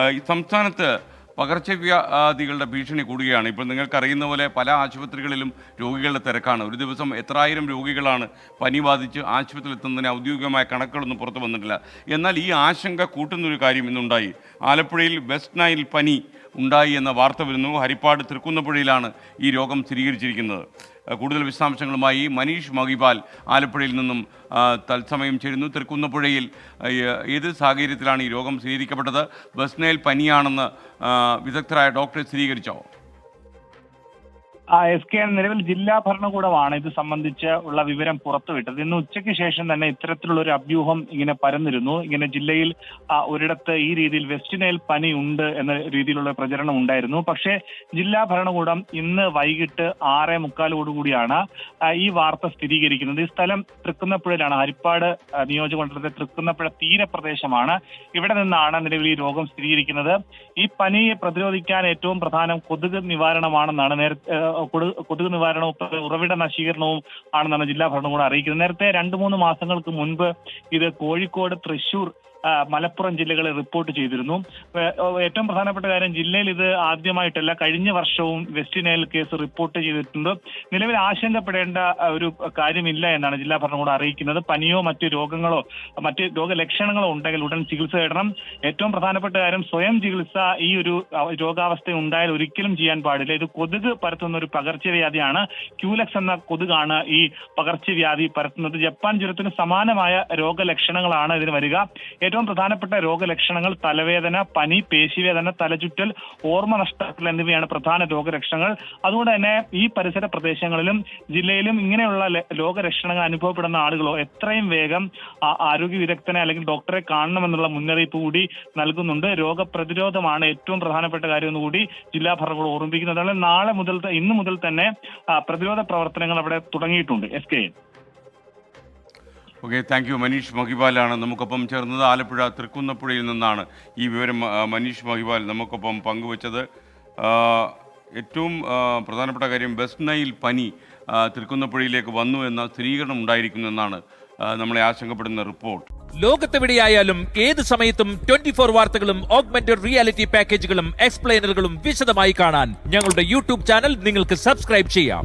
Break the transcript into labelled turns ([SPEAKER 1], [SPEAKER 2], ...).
[SPEAKER 1] ഈ സംസ്ഥാനത്ത് പകർച്ചവ്യാധികളുടെ ഭീഷണി കൂടുകയാണ്. ഇപ്പോൾ നിങ്ങൾക്കറിയുന്ന പോലെ പല ആശുപത്രികളിലും രോഗികളുടെ തിരക്കാണ്. ഒരു ദിവസം എത്രായിരം രോഗികളാണ് പനി ബാധിച്ച് ആശുപത്രിയിൽ എത്തുന്നതിന് ഔദ്യോഗികമായ കണക്കുകളൊന്നും പുറത്തു വന്നിട്ടില്ല. എന്നാൽ ഈ ആശങ്ക കൂട്ടുന്നൊരു കാര്യം ഇന്നുണ്ടായി. ആലപ്പുഴയിൽ വെസ്റ്റ് നൈൽ പനി ഉണ്ടായി എന്ന വാർത്ത വരുന്നു. ഹരിപ്പാട് തൃക്കുന്നപ്പുഴയിലാണ് ഈ രോഗം സ്ഥിരീകരിച്ചിരിക്കുന്നത്. കൂടുതൽ വിശദാംശങ്ങളുമായി മനീഷ് മഹിപാൽ ആലപ്പുഴയിൽ നിന്നും തത്സമയം ചേരുന്നു. തൃക്കുന്നപ്പുഴയിൽ ഏത് സാഹചര്യത്തിലാണ് ഈ രോഗം സ്ഥിരീകരിക്കപ്പെട്ടത്? വെസ്റ്റ് നൈൽ പനിയാണെന്ന് വിദഗ്ധരായ ഡോക്ടറെ സ്ഥിരീകരിച്ചോ?
[SPEAKER 2] SK നിലവിൽ ജില്ലാ ഭരണകൂടമാണ് ഇത് സംബന്ധിച്ച് ഉള്ള വിവരം പുറത്തുവിട്ടത്. ഇന്ന് ഉച്ചയ്ക്ക് ശേഷം തന്നെ ഇത്തരത്തിലുള്ള ഒരു അഭ്യൂഹം ഇങ്ങനെ പരന്നിരുന്നു. ഇങ്ങനെ ജില്ലയിൽ ഒരിടത്ത് ഈ രീതിയിൽ വെസ്റ്റ് നൈൽ പനി ഉണ്ട് എന്ന രീതിയിലുള്ള പ്രചരണം ഉണ്ടായിരുന്നു. പക്ഷേ ജില്ലാ ഭരണകൂടം ഇന്ന് വൈകിട്ട് 6:45 ഈ വാർത്ത സ്ഥിരീകരിക്കുന്നത്. ഈ സ്ഥലം തൃക്കുന്നപ്പുഴയിലാണ്. ഹരിപ്പാട് നിയോജകമണ്ഡലത്തിലെ തൃക്കുന്നപ്പുഴ തീരപ്രദേശമാണ്. ഇവിടെ നിന്നാണ് നിലവിൽ ഈ രോഗം സ്ഥിരീകരിക്കുന്നത്. ഈ പനിയെ പ്രതിരോധിക്കാൻ ഏറ്റവും പ്രധാനം കൊതുക് നിവാരണമാണെന്നാണ് കൊതുക് നിവാരണവും ഉറവിട നശീകരണവും ആണെന്നാണ് ജില്ലാ ഭരണകൂടം അറിയിക്കുന്നത്. നേരത്തെ 2-3 മാസങ്ങൾക്ക് മുൻപ് ഇത് കോഴിക്കോട്, തൃശൂർ, മലപ്പുറം ജില്ലകളിൽ റിപ്പോർട്ട് ചെയ്തിരുന്നു. ഏറ്റവും പ്രധാനപ്പെട്ട കാര്യം, ജില്ലയിൽ ഇത് ആദ്യമായിട്ടല്ല, കഴിഞ്ഞ വർഷവും വെസ്റ്റ് നൈൽ കേസ് റിപ്പോർട്ട് ചെയ്തിട്ടുണ്ട്. നിലവിൽ ആശങ്കപ്പെടേണ്ട ഒരു കാര്യമില്ല എന്നാണ് ജില്ലാ ഭരണകൂടം അറിയിക്കുന്നത്. പനിയോ മറ്റു രോഗങ്ങളോ മറ്റ് രോഗലക്ഷണങ്ങളോ ഉണ്ടെങ്കിൽ ഉടൻ ചികിത്സ തേടണം. ഏറ്റവും പ്രധാനപ്പെട്ട കാര്യം, സ്വയം ചികിത്സ ഈ ഒരു രോഗാവസ്ഥ ഉണ്ടായാൽ ഒരിക്കലും ചെയ്യാൻ പാടില്ല. ഇത് കൊതുക് പരത്തുന്ന ഒരു പകർച്ചവ്യാധിയാണ്. ക്യൂലെക്സ് എന്ന കൊതുകാണ് ഈ പകർച്ചവ്യാധി പരത്തുന്നത്. ജപ്പാൻ ജ്വരത്തിന് സമാനമായ രോഗലക്ഷണങ്ങളാണ് ഇതിന് വരിക. ഏറ്റവും പ്രധാനപ്പെട്ട രോഗലക്ഷണങ്ങൾ തലവേദന, പനി, പേശിവേദന, തലചുറ്റൽ, ഓർമ്മ നഷ്ടപ്പെടൽ എന്നിവയാണ് പ്രധാന രോഗലക്ഷണങ്ങൾ. അതുകൊണ്ട് തന്നെ ഈ പരിസര പ്രദേശങ്ങളിലും ജില്ലയിലും ഇങ്ങനെയുള്ള രോഗലക്ഷണങ്ങൾ അനുഭവപ്പെടുന്ന ആളുകളോ എത്രയും വേഗം ആരോഗ്യ വിദഗ്ധനെ അല്ലെങ്കിൽ ഡോക്ടറെ കാണണമെന്നുള്ള മുന്നറിയിപ്പ് കൂടി നൽകുന്നുണ്ട്. രോഗപ്രതിരോധമാണ് ഏറ്റവും പ്രധാനപ്പെട്ട കാര്യം എന്നുകൂടി ജില്ലാ ഭരണകൂടം ഓർമ്മിപ്പിക്കുന്നത്. അതുകൊണ്ട് ഇന്ന് മുതൽ തന്നെ പ്രതിരോധ പ്രവർത്തനങ്ങൾ അവിടെ തുടങ്ങിയിട്ടുണ്ട്. SK.
[SPEAKER 1] Okay, thank you. Manish മഹിപാലാണ് നമുക്കൊപ്പം ചേർന്നത്. ആലപ്പുഴ തൃക്കുന്നപ്പുഴയിൽ നിന്നാണ് ഈ വിവരം മനീഷ് മഹിപാൽ നമുക്കൊപ്പം പങ്കുവച്ചത്. ഏറ്റവും പ്രധാനപ്പെട്ട കാര്യം, വെസ്റ്റ് നൈൽ പനി തൃക്കുന്നപ്പുഴയിലേക്ക് വന്നു എന്ന സ്ഥിരീകരണം ഉണ്ടായിരിക്കുന്നു എന്നാണ് നമ്മളെ ആശങ്കപ്പെടുന്ന റിപ്പോർട്ട്.
[SPEAKER 3] ലോകത്തെവിടെയായാലും ഏത് സമയത്തും 24 വാർത്തകളും ഓഗ്മെന്റഡ് റിയാലിറ്റി പാക്കേജുകളും എക്സ്പ്ലെയിനറുകളും വിശദമായി കാണാൻ ഞങ്ങളുടെ യൂട്യൂബ് ചാനൽ നിങ്ങൾക്ക് സബ്സ്ക്രൈബ് ചെയ്യാം.